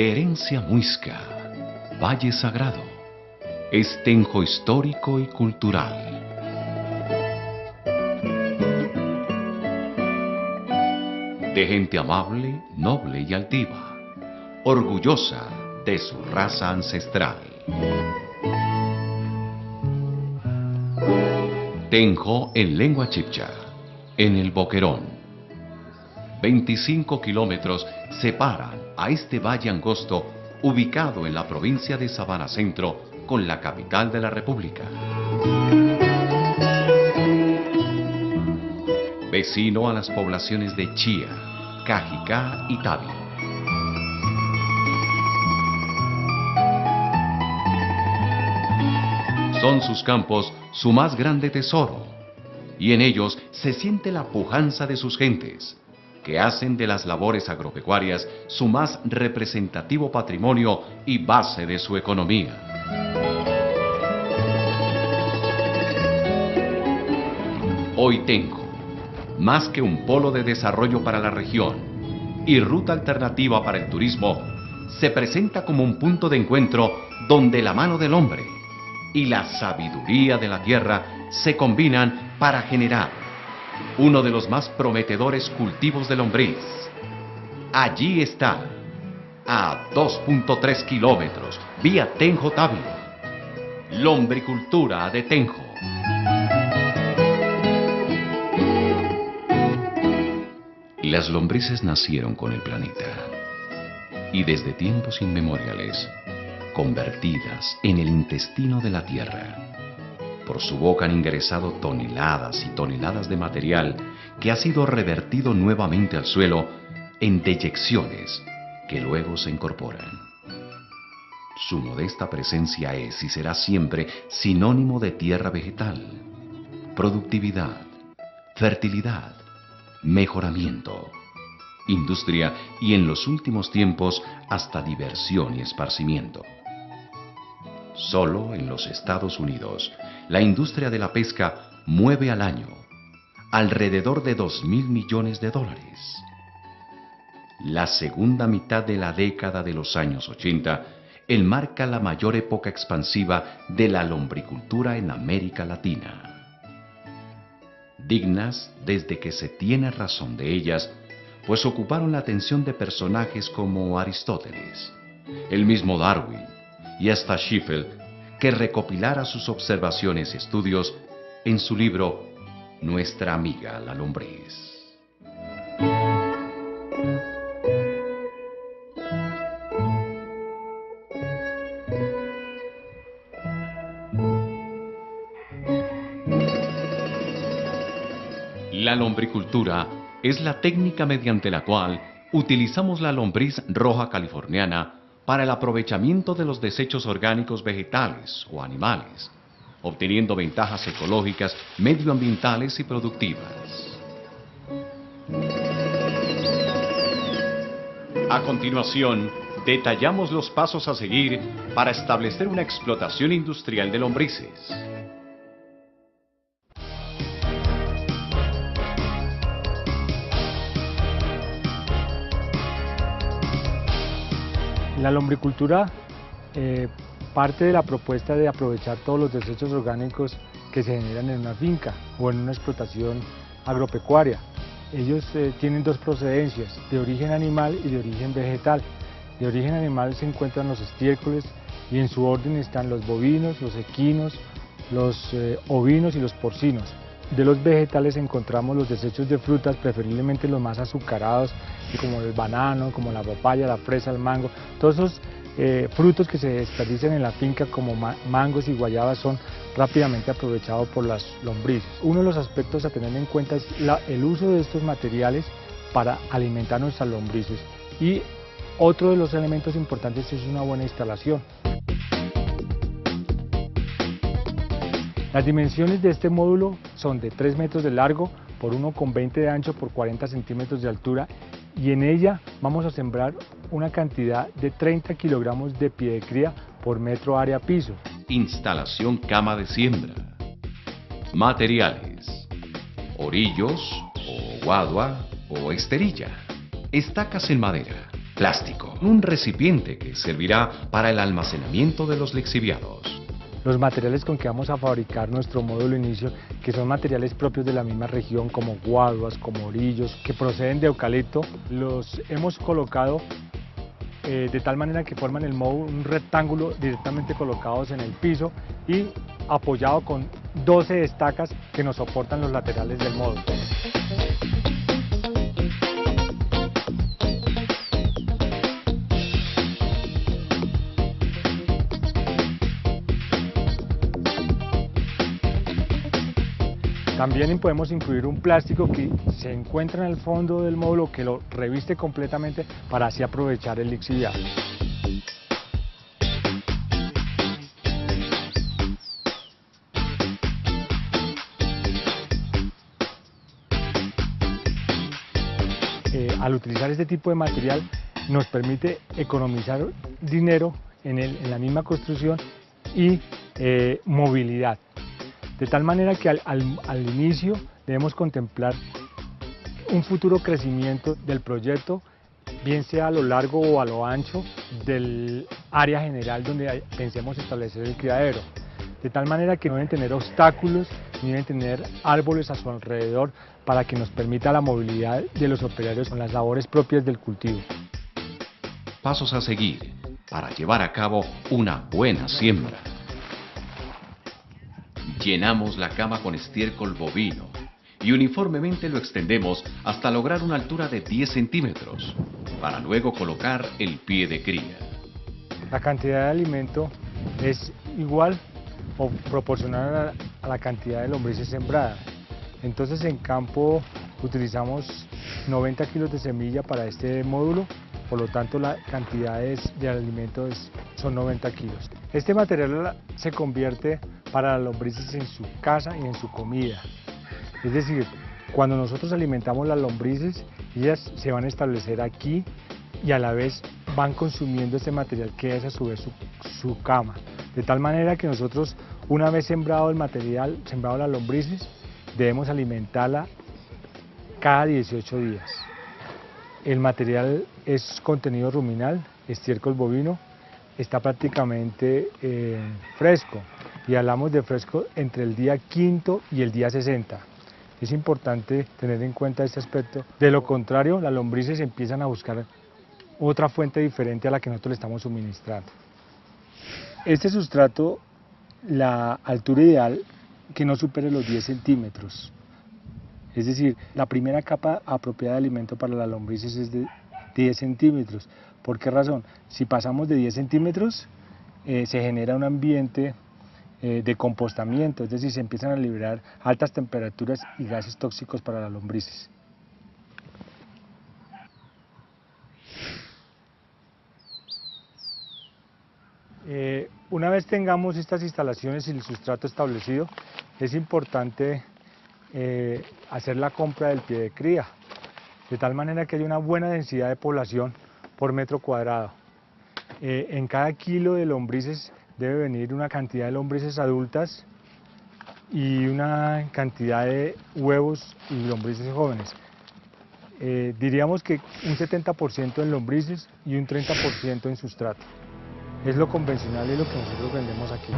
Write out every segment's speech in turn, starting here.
De herencia muisca, valle sagrado, es Tenjo histórico y cultural. De gente amable, noble y altiva, orgullosa de su raza ancestral. Tenjo en lengua chibcha, en el Boquerón. 25 kilómetros separan a este valle angosto ubicado en la provincia de Sabana Centro con la capital de la República. Vecino a las poblaciones de Chía, Cajicá y Tabi. Son sus campos su más grande tesoro, y en ellos se siente la pujanza de sus gentes, que hacen de las labores agropecuarias su más representativo patrimonio y base de su economía. Hoy Tenjo, más que un polo de desarrollo para la región y ruta alternativa para el turismo, se presenta como un punto de encuentro donde la mano del hombre y la sabiduría de la tierra se combinan para generar uno de los más prometedores cultivos de lombriz. Allí está, a 2.3 kilómetros, vía Tenjo-Tabi, lombricultura de Tenjo. Las lombrices nacieron con el planeta y desde tiempos inmemoriales convertidas en el intestino de la tierra. Por su boca han ingresado toneladas y toneladas de material que ha sido revertido nuevamente al suelo en deyecciones que luego se incorporan. Su modesta presencia es y será siempre sinónimo de tierra vegetal, productividad, fertilidad, mejoramiento, industria y en los últimos tiempos hasta diversión y esparcimiento. Solo en los Estados Unidos, la industria de la pesca mueve al año alrededor de $2.000 millones. La segunda mitad de la década de los años 80 enmarca la mayor época expansiva de la lombricultura en América Latina. Dignas desde que se tiene razón de ellas, pues ocuparon la atención de personajes como Aristóteles, el mismo Darwin y hasta Schiffel, que recopilara sus observaciones y estudios en su libro Nuestra amiga la lombriz. La lombricultura es la técnica mediante la cual utilizamos la lombriz roja californiana para el aprovechamiento de los desechos orgánicos vegetales o animales, obteniendo ventajas ecológicas, medioambientales y productivas. A continuación, detallamos los pasos a seguir para establecer una explotación industrial de lombrices. La lombricultura parte de la propuesta de aprovechar todos los desechos orgánicos que se generan en una finca o en una explotación agropecuaria. Ellos tienen dos procedencias, de origen animal y de origen vegetal. De origen animal se encuentran los estiércoles y en su orden están los bovinos, los equinos, los ovinos y los porcinos. De los vegetales encontramos los desechos de frutas, preferiblemente los más azucarados, como el banano, como la papaya, la fresa, el mango. Todos esos frutos que se desperdician en la finca como mangos y guayabas son rápidamente aprovechados por las lombrices. Uno de los aspectos a tener en cuenta es el uso de estos materiales para alimentar nuestras lombrices. Y otro de los elementos importantes es una buena instalación. Las dimensiones de este módulo son de 3 metros de largo por 1,20 de ancho por 40 centímetros de altura y en ella vamos a sembrar una cantidad de 30 kilogramos de pie de cría por metro área piso. Instalación cama de siembra. Materiales: orillos o guadua o esterilla, estacas en madera, Plástico, un recipiente que servirá para el almacenamiento de los lixiviados. Los materiales con que vamos a fabricar nuestro módulo inicio, que son materiales propios de la misma región, como guaduas, como orillos, que proceden de eucalipto, los hemos colocado de tal manera que forman el módulo, un rectángulo directamente colocados en el piso y apoyado con 12 estacas que nos soportan los laterales del módulo. También podemos incluir un plástico que se encuentra en el fondo del módulo que lo reviste completamente para así aprovechar el lixiviado. Al utilizar este tipo de material nos permite economizar dinero en la misma construcción y movilidad. De tal manera que al inicio debemos contemplar un futuro crecimiento del proyecto, bien sea a lo largo o a lo ancho del área general donde pensemos establecer el criadero. De tal manera que no deben tener obstáculos, ni deben tener árboles a su alrededor para que nos permita la movilidad de los operarios con las labores propias del cultivo. Pasos a seguir para llevar a cabo una buena siembra. Llenamos la cama con estiércol bovino y uniformemente lo extendemos hasta lograr una altura de 10 centímetros, para luego colocar el pie de cría. La cantidad de alimento es igual o proporcional a la cantidad de lombrices sembradas. Entonces en campo utilizamos 90 kilos de semilla para este módulo, por lo tanto la cantidad de alimento son 90 kilos. Este material se convierte para las lombrices en su casa y en su comida. Es decir, cuando nosotros alimentamos las lombrices, ellas se van a establecer aquí y a la vez van consumiendo este material que es a su vez su cama. De tal manera que nosotros, una vez sembrado el material, sembrado las lombrices, debemos alimentarla cada 18 días. El material es contenido ruminal, estiércol bovino, está prácticamente fresco, y hablamos de fresco entre el día 5 y el día 60. Es importante tener en cuenta este aspecto. De lo contrario, las lombrices empiezan a buscar otra fuente diferente a la que nosotros le estamos suministrando. Este sustrato, la altura ideal que no supere los 10 centímetros. Es decir, la primera capa apropiada de alimento para las lombrices es de 10 centímetros. ¿Por qué razón? Si pasamos de 10 centímetros, se genera un ambiente de compostamiento, es decir, se empiezan a liberar altas temperaturas y gases tóxicos para las lombrices. Una vez tengamos estas instalaciones y el sustrato establecido, es importante hacer la compra del pie de cría, de tal manera que haya una buena densidad de población por metro cuadrado. En cada kilo de lombrices debe venir una cantidad de lombrices adultas y una cantidad de huevos y lombrices jóvenes. Diríamos que un 70% en lombrices y un 30% en sustrato. Es lo convencional y lo que nosotros vendemos aquí.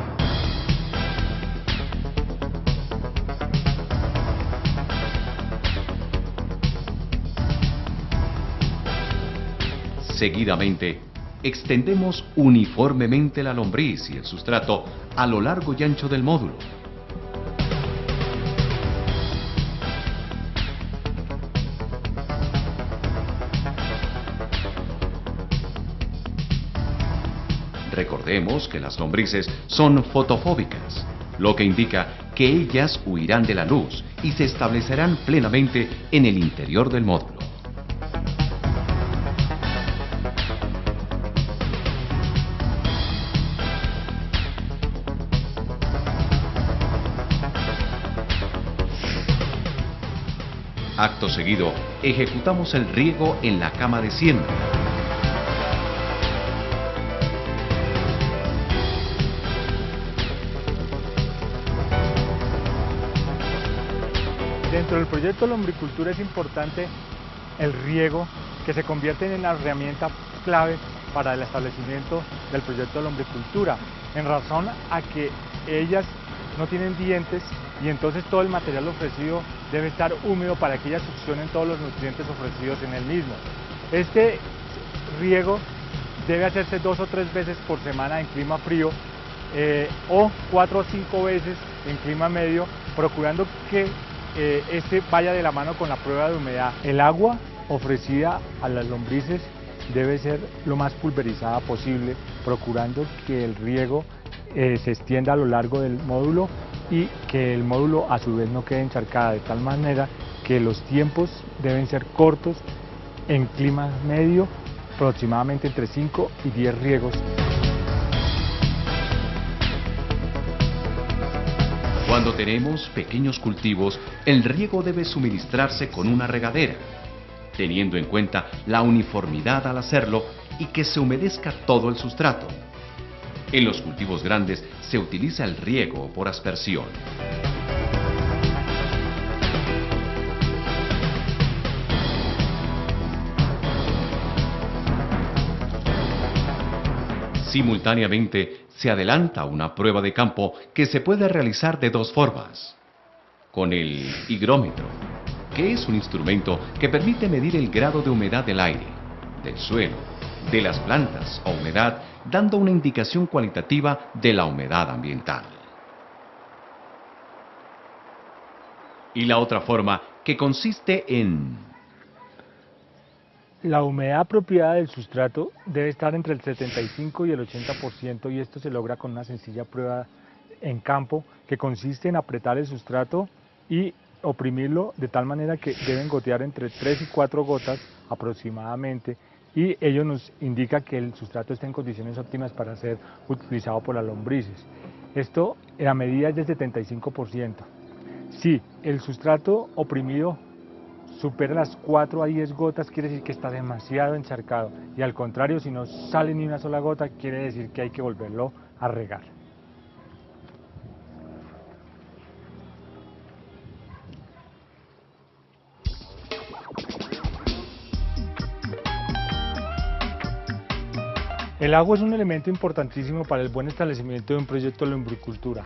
Seguidamente, extendemos uniformemente la lombriz y el sustrato a lo largo y ancho del módulo. Recordemos que las lombrices son fotofóbicas, lo que indica que ellas huirán de la luz y se establecerán plenamente en el interior del módulo. Acto seguido, ejecutamos el riego en la cama de siembra. Dentro del proyecto Lombricultura es importante el riego, que se convierte en la herramienta clave para el establecimiento del proyecto de lombricultura, en razón a que ellas no tienen dientes y entonces todo el material ofrecido debe estar húmedo para que ellas succionen todos los nutrientes ofrecidos en el mismo. Este riego debe hacerse 2 o 3 veces por semana en clima frío o 4 o 5 veces en clima medio, procurando que este vaya de la mano con la prueba de humedad. El agua ofrecida a las lombrices debe ser lo más pulverizada posible, procurando que el riego se extienda a lo largo del módulo y que el módulo a su vez no quede encharcada, de tal manera que los tiempos deben ser cortos en clima medio, aproximadamente entre 5 y 10 riegos. Cuando tenemos pequeños cultivos, el riego debe suministrarse con una regadera, teniendo en cuenta la uniformidad al hacerlo y que se humedezca todo el sustrato. En los cultivos grandes se utiliza el riego por aspersión. Simultáneamente se adelanta una prueba de campo que se puede realizar de 2 formas. Con el higrómetro, que es un instrumento que permite medir el grado de humedad del aire, del suelo, de las plantas o humedad, dando una indicación cualitativa de la humedad ambiental. Y la otra forma, que consiste en... La humedad apropiada del sustrato debe estar entre el 75 y el 80% y esto se logra con una sencilla prueba en campo que consiste en apretar el sustrato y oprimirlo de tal manera que deben gotear entre 3 y 4 gotas aproximadamente y ello nos indica que el sustrato está en condiciones óptimas para ser utilizado por las lombrices. Esto, la medida es del 75%. Si el sustrato oprimido supera las 4 a 10 gotas, quiere decir que está demasiado encharcado y al contrario, si no sale ni una sola gota, quiere decir que hay que volverlo a regar. El agua es un elemento importantísimo para el buen establecimiento de un proyecto de lombricultura,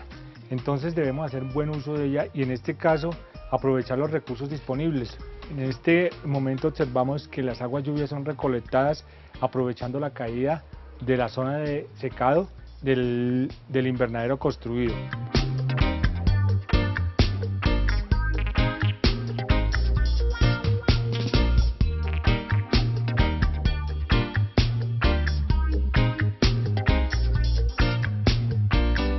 entonces debemos hacer buen uso de ella y en este caso aprovechar los recursos disponibles. En este momento observamos que las aguas lluvias son recolectadas aprovechando la caída de la zona de secado del invernadero construido.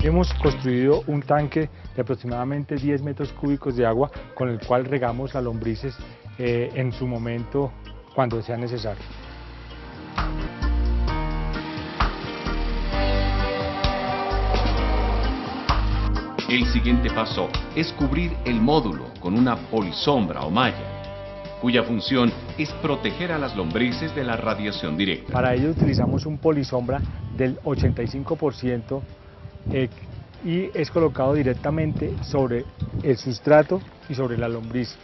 Hemos construido un tanque de aproximadamente 10 metros cúbicos de agua con el cual regamos a lombrices en su momento cuando sea necesario. El siguiente paso es cubrir el módulo con una polisombra o malla, cuya función es proteger a las lombrices de la radiación directa. Para ello utilizamos un polisombra del 85%, y es colocado directamente sobre el sustrato y sobre la lombriz,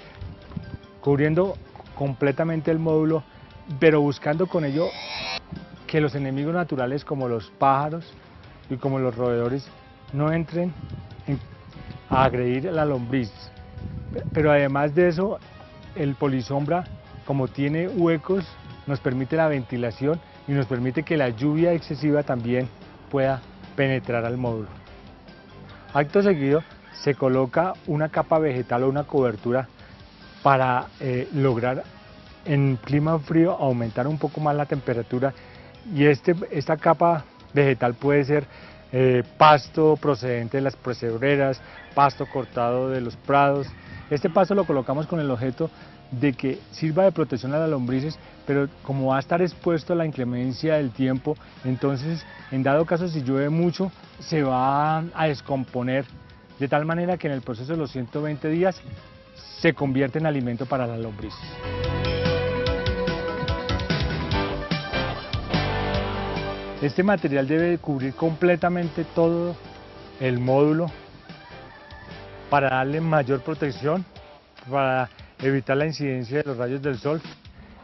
cubriendo completamente el módulo, pero buscando con ello que los enemigos naturales como los pájaros y como los roedores no entren a agredir a la lombriz. Pero además de eso, el polisombra, como tiene huecos, nos permite la ventilación y nos permite que la lluvia excesiva también pueda penetrar al módulo. Acto seguido se coloca una capa vegetal o una cobertura para lograr en clima frío aumentar un poco más la temperatura y esta capa vegetal puede ser pasto procedente de las pesebreras, pasto cortado de los prados. Este pasto lo colocamos con el objeto de que sirva de protección a las lombrices, pero como va a estar expuesto a la inclemencia del tiempo, entonces en dado caso si llueve mucho se va a descomponer de tal manera que en el proceso de los 120 días se convierte en alimento para las lombrices. Este material debe cubrir completamente todo el módulo para darle mayor protección, para evitar la incidencia de los rayos del sol.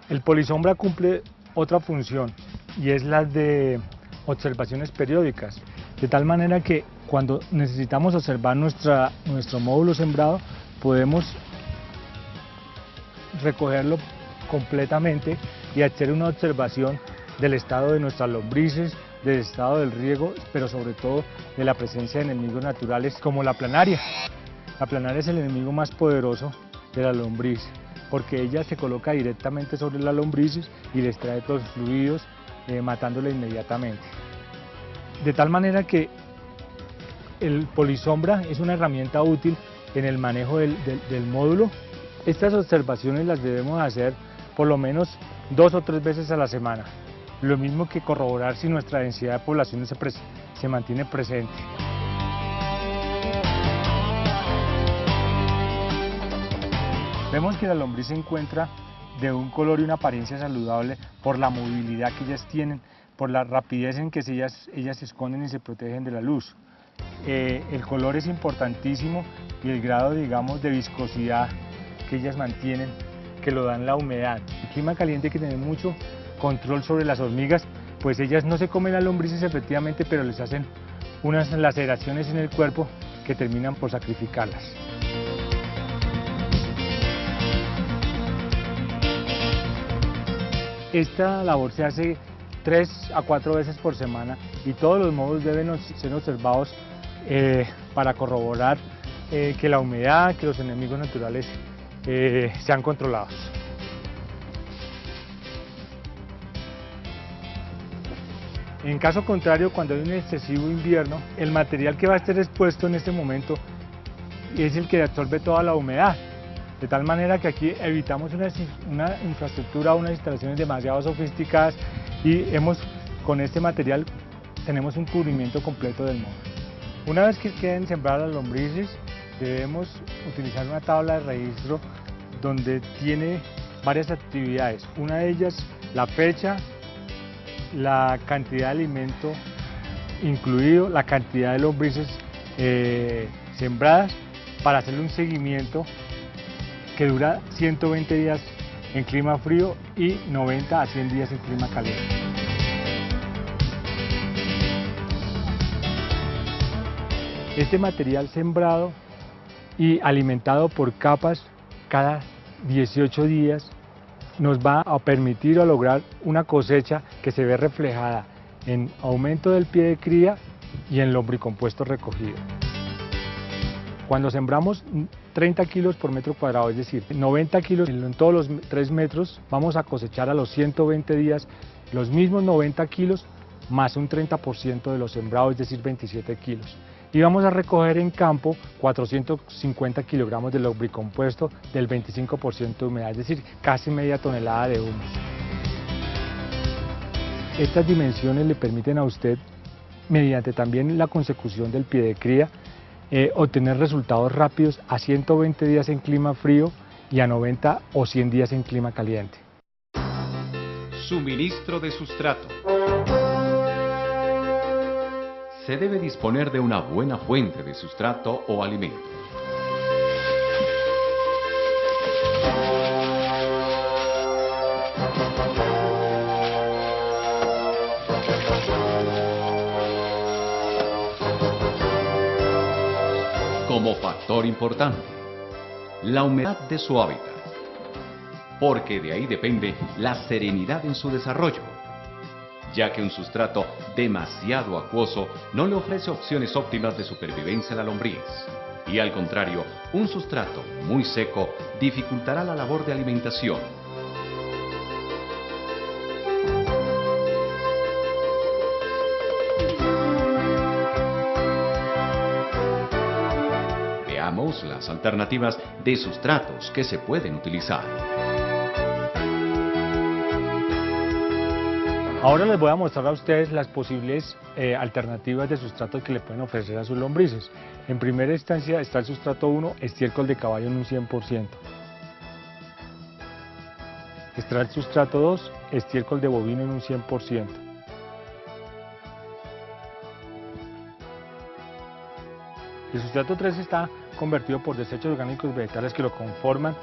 El polisombra cumple otra función y es la de observaciones periódicas, de tal manera que cuando necesitamos observar nuestro módulo sembrado, podemos recogerlo completamente y hacer una observación del estado de nuestras lombrices, del estado del riego, pero sobre todo de la presencia de enemigos naturales como la planaria. La planaria es el enemigo más poderoso de la lombriz, porque ella se coloca directamente sobre las lombrices y les trae todos los fluidos, matándola inmediatamente. De tal manera que el polisombra es una herramienta útil en el manejo del módulo. Estas observaciones las debemos hacer por lo menos 2 o 3 veces a la semana. Lo mismo que corroborar si nuestra densidad de población se mantiene presente. Vemos que la lombriz se encuentra de un color y una apariencia saludable por la movilidad que ellas tienen, por la rapidez en que ellas se esconden y se protegen de la luz. El color es importantísimo y el grado, digamos, de viscosidad que ellas mantienen, que lo dan la humedad. El clima caliente hay que tener mucho control sobre las hormigas, pues ellas no se comen las lombrices efectivamente, pero les hacen unas laceraciones en el cuerpo que terminan por sacrificarlas. Esta labor se hace 3 a 4 veces por semana y todos los módulos deben ser observados para corroborar que la humedad, que los enemigos naturales sean controlados. En caso contrario, cuando hay un excesivo invierno, el material que va a estar expuesto en este momento es el que absorbe toda la humedad, de tal manera que aquí evitamos una infraestructura, unas instalaciones demasiado sofisticadas y con este material tenemos un cubrimiento completo del módulo. Una vez que queden sembradas las lombrices, debemos utilizar una tabla de registro donde tiene varias actividades. Una de ellas, la fecha, la cantidad de alimento incluido, la cantidad de lombrices sembradas, para hacerle un seguimiento que dura 120 días en clima frío y 90 a 100 días en clima caliente. Este material sembrado y alimentado por capas cada 18 días nos va a permitir lograr una cosecha que se ve reflejada en aumento del pie de cría y en lombricompuesto recogido. Cuando sembramos 30 kilos por metro cuadrado, es decir, 90 kilos en todos los 3 metros, vamos a cosechar a los 120 días los mismos 90 kilos más un 30% de los sembrados, es decir, 27 kilos. Y vamos a recoger en campo 450 kilogramos de lombricompuesto del 25% de humedad, es decir, casi media tonelada de humus. Estas dimensiones le permiten a usted, mediante también la consecución del pie de cría, obtener resultados rápidos a 120 días en clima frío y a 90 o 100 días en clima caliente. Suministro de sustrato. Se debe disponer de una buena fuente de sustrato o alimento. Como factor importante, la humedad de su hábitat, porque de ahí depende la serenidad en su desarrollo, ya que un sustrato demasiado acuoso no le ofrece opciones óptimas de supervivencia a la lombriz, y al contrario, un sustrato muy seco dificultará la labor de alimentación. Veamos las alternativas de sustratos que se pueden utilizar. Ahora les voy a mostrar a ustedes las posibles alternativas de sustrato que le pueden ofrecer a sus lombrices. En primera instancia está el sustrato 1, estiércol de caballo en un 100%. Está el sustrato 2, estiércol de bovino en un 100%. El sustrato 3 está convertido por desechos orgánicos vegetales que lo conforman,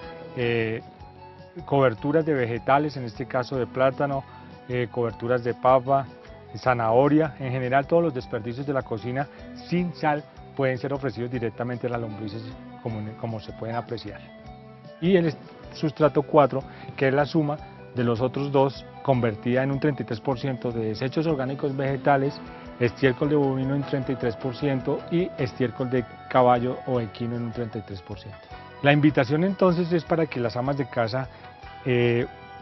coberturas de vegetales, en este caso de plátano, coberturas de papa, zanahoria, en general todos los desperdicios de la cocina sin sal pueden ser ofrecidos directamente a las lombrices como se pueden apreciar. Y el sustrato 4, que es la suma de los otros dos, convertida en un 33% de desechos orgánicos vegetales, estiércol de bovino en 33% y estiércol de caballo o equino en un 33%. La invitación entonces es para que las amas de casa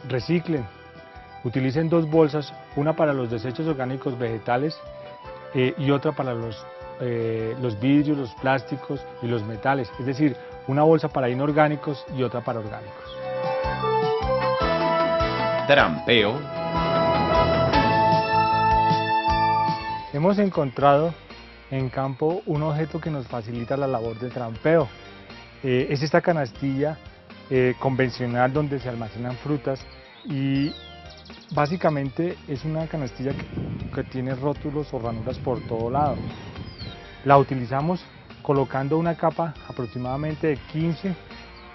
reciclen, utilicen 2 bolsas, una para los desechos orgánicos vegetales y otra para los vidrios, los plásticos y los metales, es decir, una bolsa para inorgánicos y otra para orgánicos. Trampeo. Hemos encontrado en campo un objeto que nos facilita la labor de trampeo. Es esta canastilla convencional donde se almacenan frutas y básicamente es una canastilla que tiene rótulos o ranuras por todo lado. La utilizamos colocando una capa aproximadamente de 15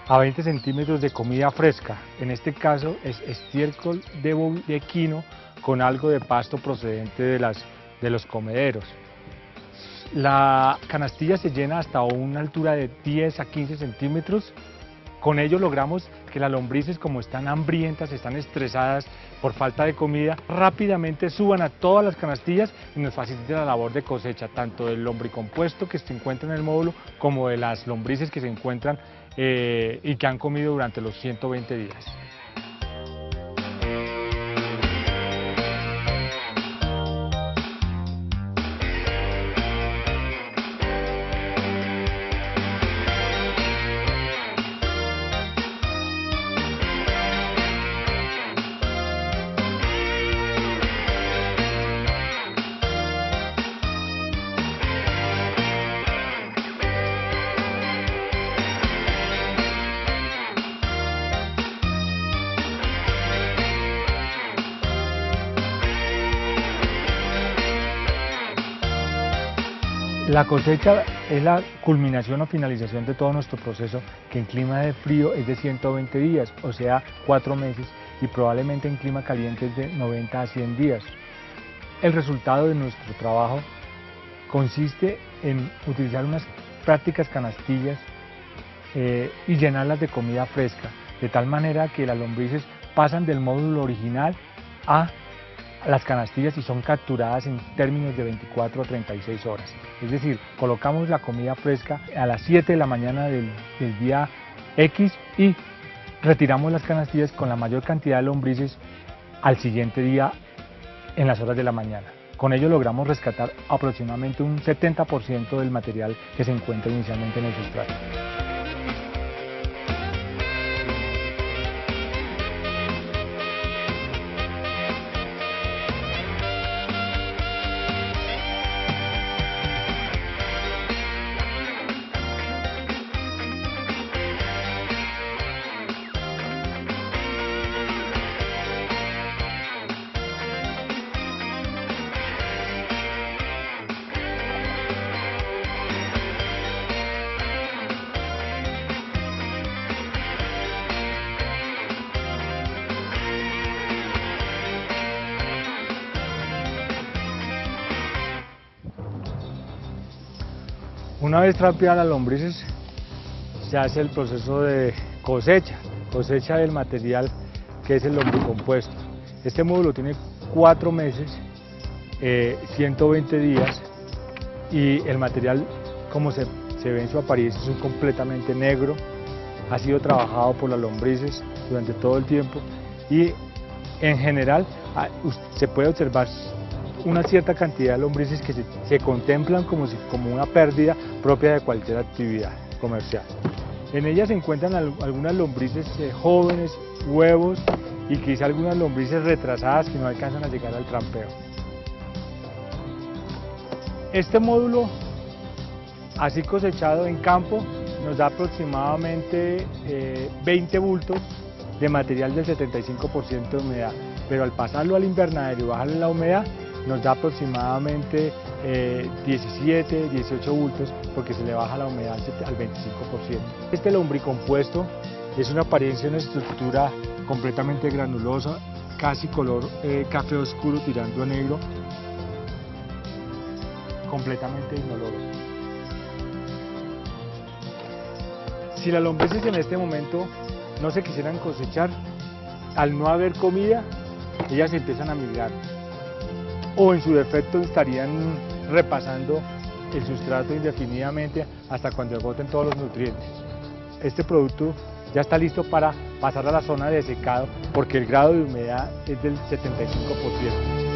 a 20 centímetros de comida fresca. En este caso es estiércol de equino con algo de pasto procedente de los comederos. La canastilla se llena hasta una altura de 10 a 15 centímetros. Con ello logramos que las lombrices, como están hambrientas, están estresadas por falta de comida, rápidamente suban a todas las canastillas y nos facilite la labor de cosecha, tanto del lombricompuesto que se encuentra en el módulo como de las lombrices que se encuentran y que han comido durante los 120 días. La cosecha es la culminación o finalización de todo nuestro proceso, que en clima de frío es de 120 días, o sea 4 meses, y probablemente en clima caliente es de 90 a 100 días. El resultado de nuestro trabajo consiste en utilizar unas prácticas canastillas y llenarlas de comida fresca, de tal manera que las lombrices pasan del módulo original a las canastillas y son capturadas en términos de 24 a 36 horas. Es decir, colocamos la comida fresca a las 7 de la mañana del día X y retiramos las canastillas con la mayor cantidad de lombrices al siguiente día en las horas de la mañana. Con ello logramos rescatar aproximadamente un 70% del material que se encuentra inicialmente en el sustrato. Una vez trapeadas las lombrices, se hace el proceso de cosecha del material que es el lombricompuesto. Este módulo tiene 4 meses, 120 días y el material, como se ve en su apariencia, es completamente negro. Ha sido trabajado por las lombrices durante todo el tiempo y en general se puede observar una cierta cantidad de lombrices que se contemplan como una pérdida propia de cualquier actividad comercial. En ellas se encuentran algunas lombrices jóvenes, huevos y quizá algunas lombrices retrasadas que no alcanzan a llegar al trampeo. Este módulo, así cosechado en campo, nos da aproximadamente 20 bultos de material del 75% de humedad, pero al pasarlo al invernadero y bajarle la humedad, nos da aproximadamente 17, 18 bultos porque se le baja la humedad al 25%. Este lombricompuesto Es una apariencia, una estructura completamente granulosa, casi color café oscuro tirando a negro, completamente inoloro. Si las lombrices en este momento no se quisieran cosechar, al no haber comida, ellas empiezan a migrar, o en su defecto estarían repasando el sustrato indefinidamente hasta cuando agoten todos los nutrientes. Este producto ya está listo para pasar a la zona de secado porque el grado de humedad es del 75%.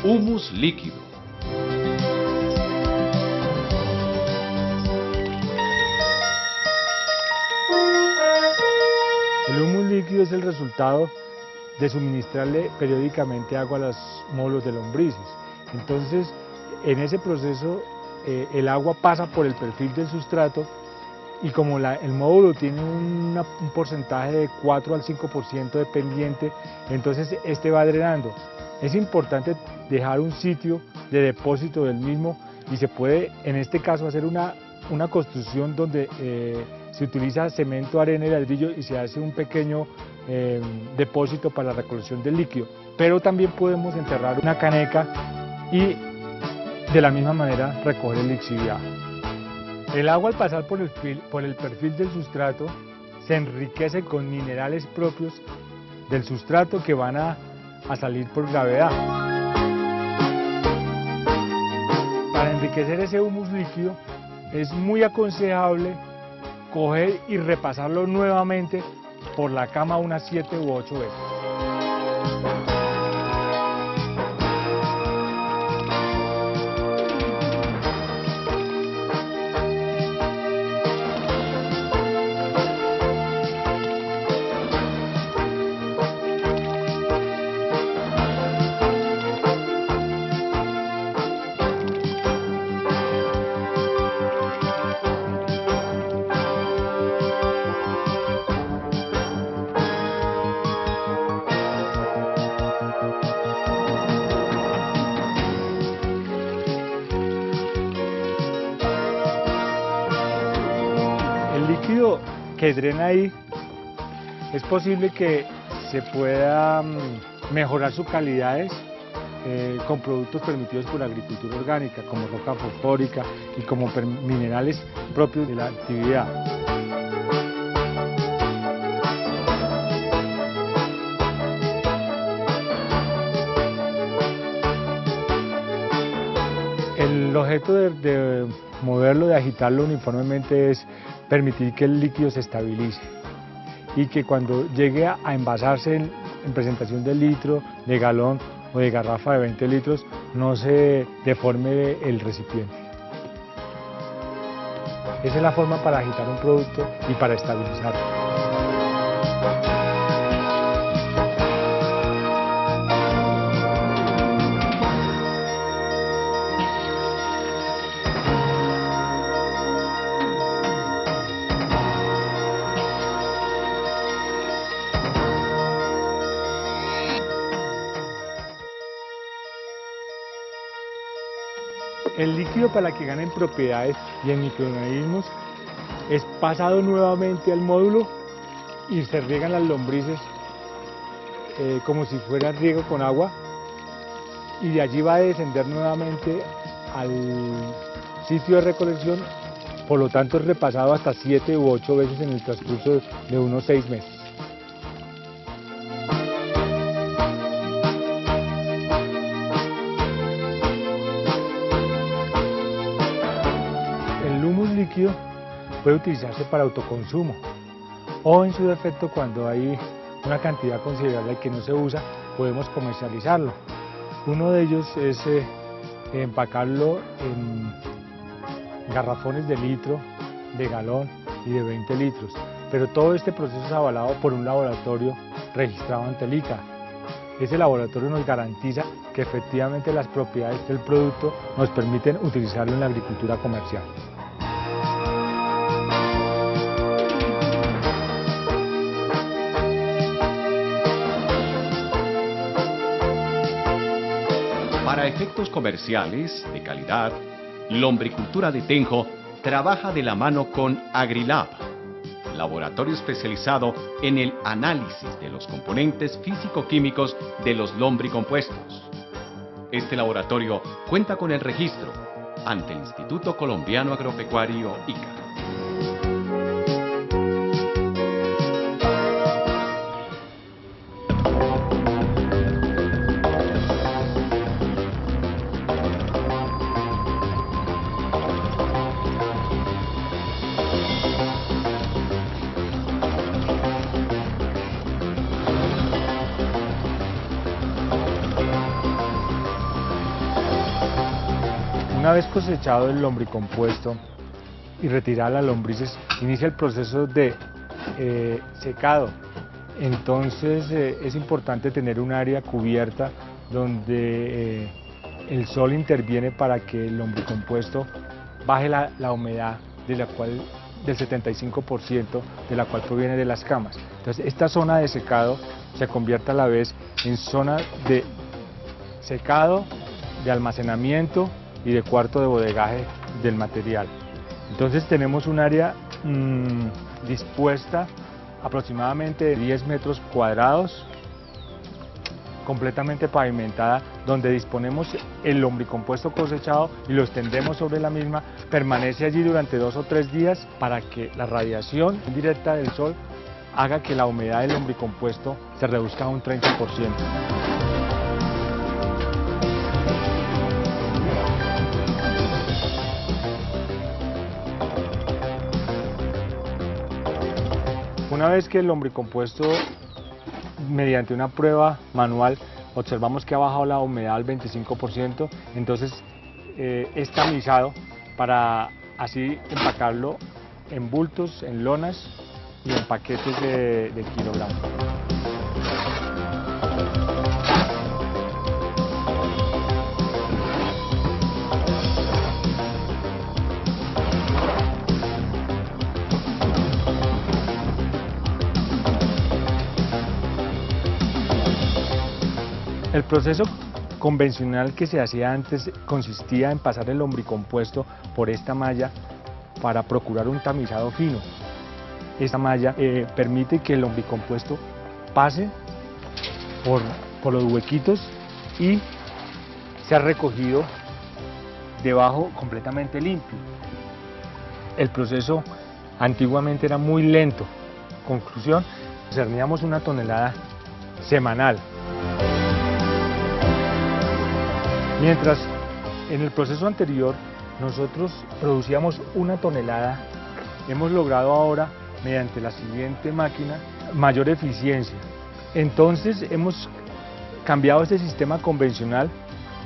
Humus líquido. El humus líquido es el resultado de suministrarle periódicamente agua a los módulos de lombrices. Entonces, en ese proceso, el agua pasa por el perfil del sustrato y como el módulo tiene un porcentaje de 4 al 5% dependiente, entonces este va drenando. Es importante dejar un sitio de depósito del mismo y se puede, en este caso, hacer una construcción donde se utiliza cemento, arena y ladrillo y se hace un pequeño depósito para la recolección del líquido. Pero también podemos enterrar una caneca y de la misma manera recoger el lixiviado. El agua, al pasar por el perfil del sustrato, se enriquece con minerales propios del sustrato que van a salir por gravedad. Para enriquecer ese humus líquido es muy aconsejable coger y repasarlo nuevamente por la cama unas 7 u 8 veces. El líquido que drena ahí, es posible que se pueda mejorar sus calidades con productos permitidos por la agricultura orgánica, como roca fosfórica y como minerales propios de la actividad. El objeto de moverlo, de agitarlo uniformemente, es permitir que el líquido se estabilice y que cuando llegue a envasarse en presentación de litro, de galón o de garrafa de 20 litros, no se deforme el recipiente. Esa es la forma para agitar un producto y para estabilizarlo. El líquido, para que ganen propiedades y en microorganismos, es pasado nuevamente al módulo y se riegan las lombrices como si fuera riego con agua, y de allí va a descender nuevamente al sitio de recolección. Por lo tanto, es repasado hasta 7 u 8 veces en el transcurso de unos 6 meses. puede utilizarse para autoconsumo o en su defecto cuando hay una cantidad considerable que no se usa, podemos comercializarlo. Uno de ellos es empacarlo en garrafones de litro, de galón y de 20 litros. Pero todo este proceso es avalado por un laboratorio registrado ante el ICA. Ese laboratorio nos garantiza que efectivamente las propiedades del producto nos permiten utilizarlo en la agricultura comercial. Para efectos comerciales de calidad, Lombricultura de Tenjo trabaja de la mano con Agrilab, laboratorio especializado en el análisis de los componentes físico-químicos de los lombricompuestos. Este laboratorio cuenta con el registro ante el Instituto Colombiano Agropecuario ICA. Una vez cosechado el lombricompuesto y retirada las lombrices, inicia el proceso de secado. Entonces es importante tener un área cubierta donde el sol interviene para que el lombricompuesto baje la humedad del 75% de la cual proviene de las camas. Entonces esta zona de secado se convierte a la vez en zona de secado, de almacenamiento y de cuarto de bodegaje del material. Entonces tenemos un área dispuesta aproximadamente de 10 metros cuadrados, completamente pavimentada, donde disponemos el lombricompuesto cosechado y lo extendemos sobre la misma. Permanece allí durante 2 o 3 días para que la radiación directa del sol haga que la humedad del lombricompuesto se reduzca a un 30%. Una vez que el lombricompuesto, mediante una prueba manual, observamos que ha bajado la humedad al 25%, entonces es tamizado para así empacarlo en bultos, en lonas y en paquetes de kilogramos. El proceso convencional que se hacía antes consistía en pasar el lombricompuesto por esta malla para procurar un tamizado fino. Esta malla permite que el lombricompuesto pase por los huequitos y sea recogido debajo completamente limpio. El proceso antiguamente era muy lento. Conclusión, cerníamos 1 tonelada semanal. Mientras en el proceso anterior nosotros producíamos 1 tonelada, hemos logrado ahora, mediante la siguiente máquina, mayor eficiencia. Entonces hemos cambiado este sistema convencional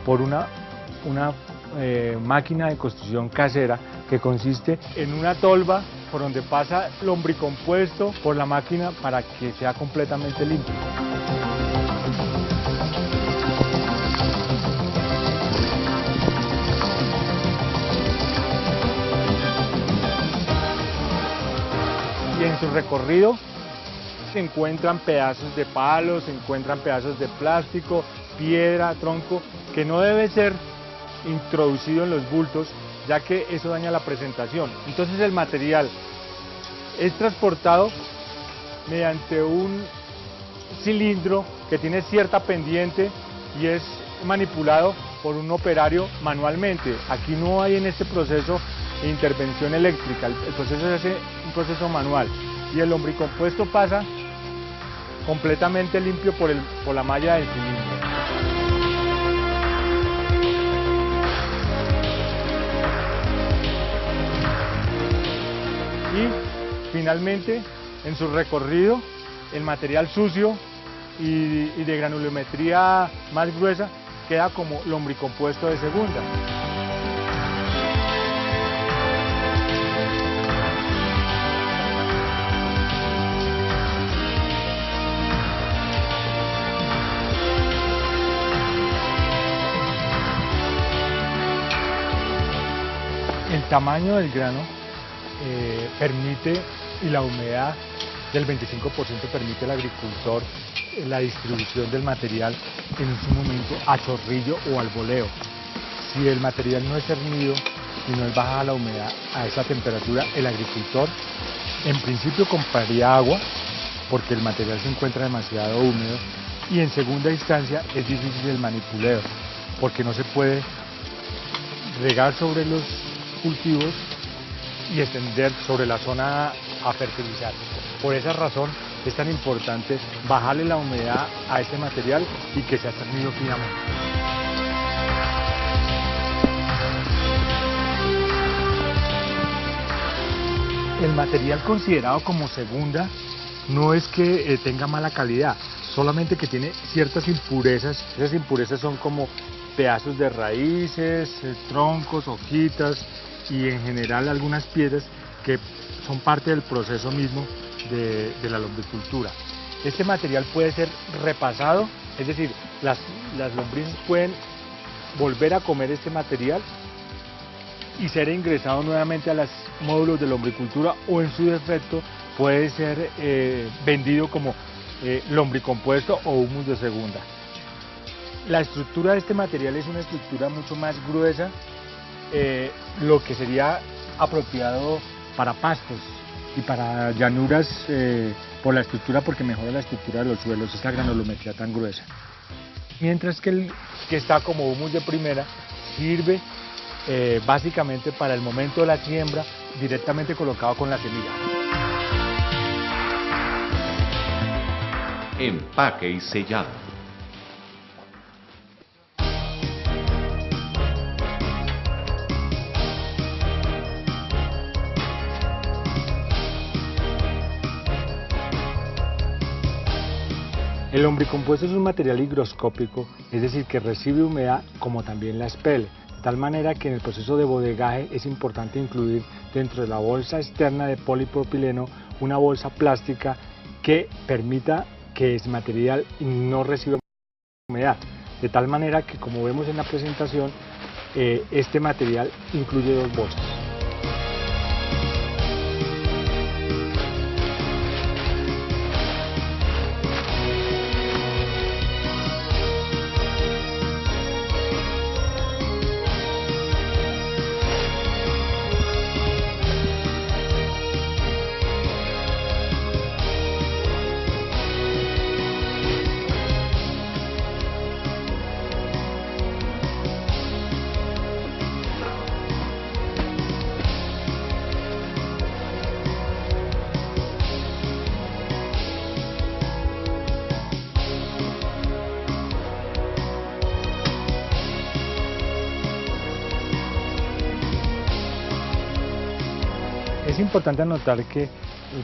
por una máquina de construcción casera que consiste en una tolva por donde pasa lombricompuesto por la máquina para que sea completamente limpio. Y en su recorrido se encuentran pedazos de palos, se encuentran pedazos de plástico, piedra, tronco, que no debe ser introducido en los bultos, ya que eso daña la presentación. Entonces el material es transportado mediante un cilindro que tiene cierta pendiente y es manipulado por un operario manualmente. Aquí no hay en este proceso intervención eléctrica, el proceso se hace un proceso manual y el lombricompuesto pasa completamente limpio por la malla del cilindro. Y finalmente, en su recorrido, el material sucio y de granulometría más gruesa queda como lombricompuesto de segunda. El tamaño del grano permite, y la humedad del 25% permite al agricultor la distribución del material en su momento a chorrillo o al voleo. Si el material no es cernido y no es baja la humedad a esa temperatura, el agricultor en principio compraría agua porque el material se encuentra demasiado húmedo, y en segunda instancia es difícil el manipuleo porque no se puede regar sobre los cultivos y extender sobre la zona a fertilizar. Por esa razón es tan importante bajarle la humedad a este material y que sea cernido finamente. El material considerado como segunda no es que tenga mala calidad, solamente que tiene ciertas impurezas. Esas impurezas son como pedazos de raíces, troncos, hojitas y en general algunas piedras que son parte del proceso mismo de la lombricultura. Este material puede ser repasado, es decir, las lombrices pueden volver a comer este material y ser ingresado nuevamente a los módulos de lombricultura, o en su defecto puede ser vendido como lombricompuesto o humus de segunda. La estructura de este material es una estructura mucho más gruesa, lo que sería apropiado para pastos y para llanuras por la estructura, porque mejora la estructura de los suelos, esta granulometría tan gruesa. Mientras que el que está como humus de primera sirve básicamente para el momento de la siembra, directamente colocado con la semilla. Empaque y sellado. El lombricompuesto es un material higroscópico, es decir, que recibe humedad como también la expele, de tal manera que en el proceso de bodegaje es importante incluir dentro de la bolsa externa de polipropileno una bolsa plástica que permita que ese material no reciba humedad, de tal manera que, como vemos en la presentación, este material incluye dos bolsas. Es importante anotar que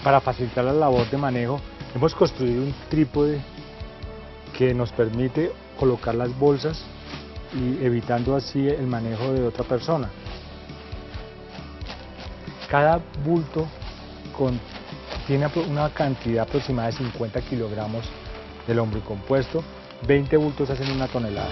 para facilitar la labor de manejo hemos construido un trípode que nos permite colocar las bolsas y evitando así el manejo de otra persona. Cada bulto tiene una cantidad aproximada de 50 kilogramos de lombricompuesto, 20 bultos hacen 1 tonelada.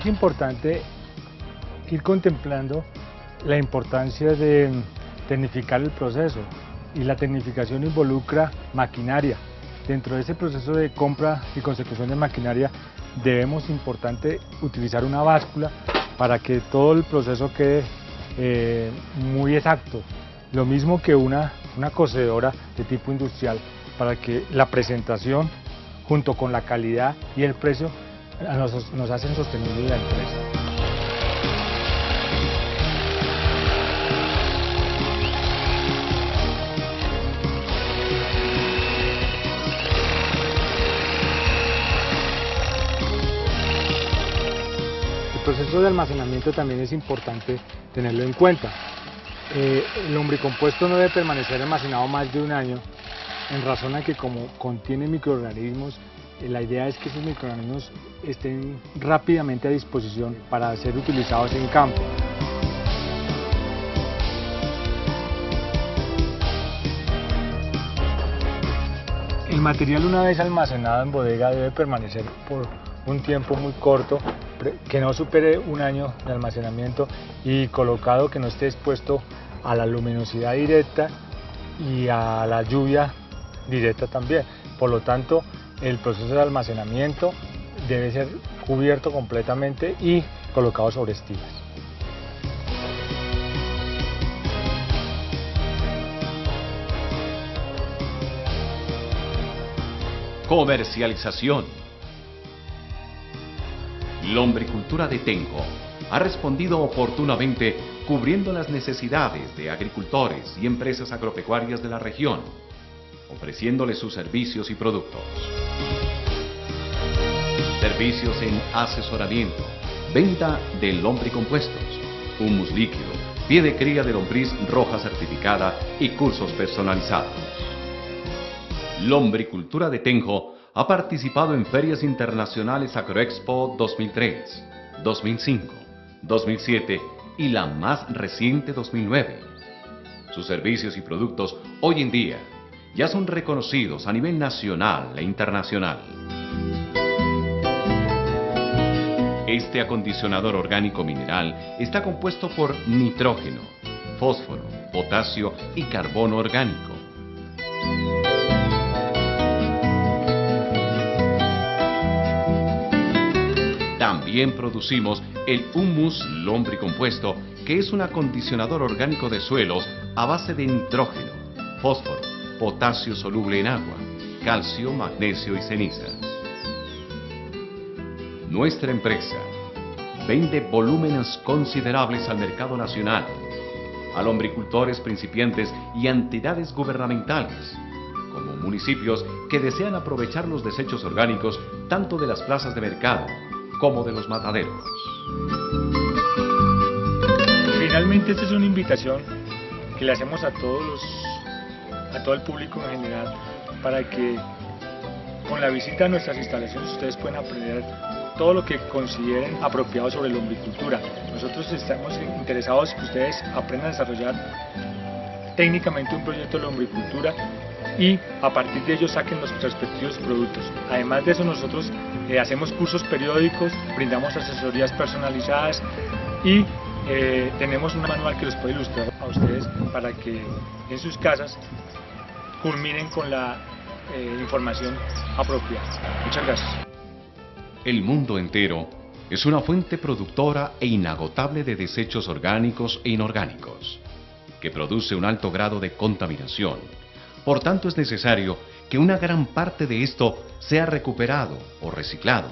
Es importante ir contemplando la importancia de tecnificar el proceso, y la tecnificación involucra maquinaria. Dentro de ese proceso de compra y consecución de maquinaria debemos importante utilizar una báscula para que todo el proceso quede muy exacto, lo mismo que una cocedora de tipo industrial, para que la presentación junto con la calidad y el precio nos hacen sostenible la empresa. proceso de almacenamiento también es importante tenerlo en cuenta. El lombricompuesto no debe permanecer almacenado más de un año, en razón a que como contiene microorganismos, la idea es que esos microorganismos estén rápidamente a disposición para ser utilizados en campo. El material, una vez almacenado en bodega, debe permanecer por un tiempo muy corto, que no supere un año de almacenamiento, y colocado, que no esté expuesto a la luminosidad directa y a la lluvia directa también. Por lo tanto, el proceso de almacenamiento debe ser cubierto completamente y colocado sobre estilas. Comercialización. Lombricultura de Tenjo ha respondido oportunamente, cubriendo las necesidades de agricultores y empresas agropecuarias de la región, ofreciéndoles sus servicios y productos. Servicios en asesoramiento, venta de lombricompuestos, humus líquido, pie de cría de lombriz roja certificada y cursos personalizados. Lombricultura de Tenjo ha participado en ferias internacionales Agroexpo 2003, 2005, 2007 y la más reciente 2009. Sus servicios y productos hoy en día ya son reconocidos a nivel nacional e internacional. Este acondicionador orgánico mineral está compuesto por nitrógeno, fósforo, potasio y carbono orgánico. También producimos el humus lombricompuesto, que es un acondicionador orgánico de suelos a base de nitrógeno, fósforo, potasio soluble en agua, calcio, magnesio y cenizas. Nuestra empresa vende volúmenes considerables al mercado nacional, a lombricultores principiantes y a entidades gubernamentales, como municipios que desean aprovechar los desechos orgánicos tanto de las plazas de mercado como de los mataderos. Finalmente, esta es una invitación que le hacemos a todo el público en general, para que con la visita a nuestras instalaciones ustedes puedan aprender todo lo que consideren apropiado sobre lombricultura. Nosotros estamos interesados en que ustedes aprendan a desarrollar técnicamente un proyecto de lombricultura y a partir de ello saquen los respectivos productos. Además de eso, nosotros hacemos cursos periódicos, brindamos asesorías personalizadas y tenemos un manual que los puede ilustrar a ustedes para que en sus casas culminen con la información apropiada. Muchas gracias. El mundo entero es una fuente productora e inagotable de desechos orgánicos e inorgánicos, que produce un alto grado de contaminación. Por tanto, es necesario que una gran parte de esto sea recuperado o reciclado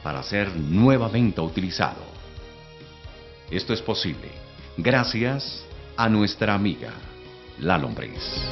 para ser nuevamente utilizado. Esto es posible gracias a nuestra amiga, la lombriz.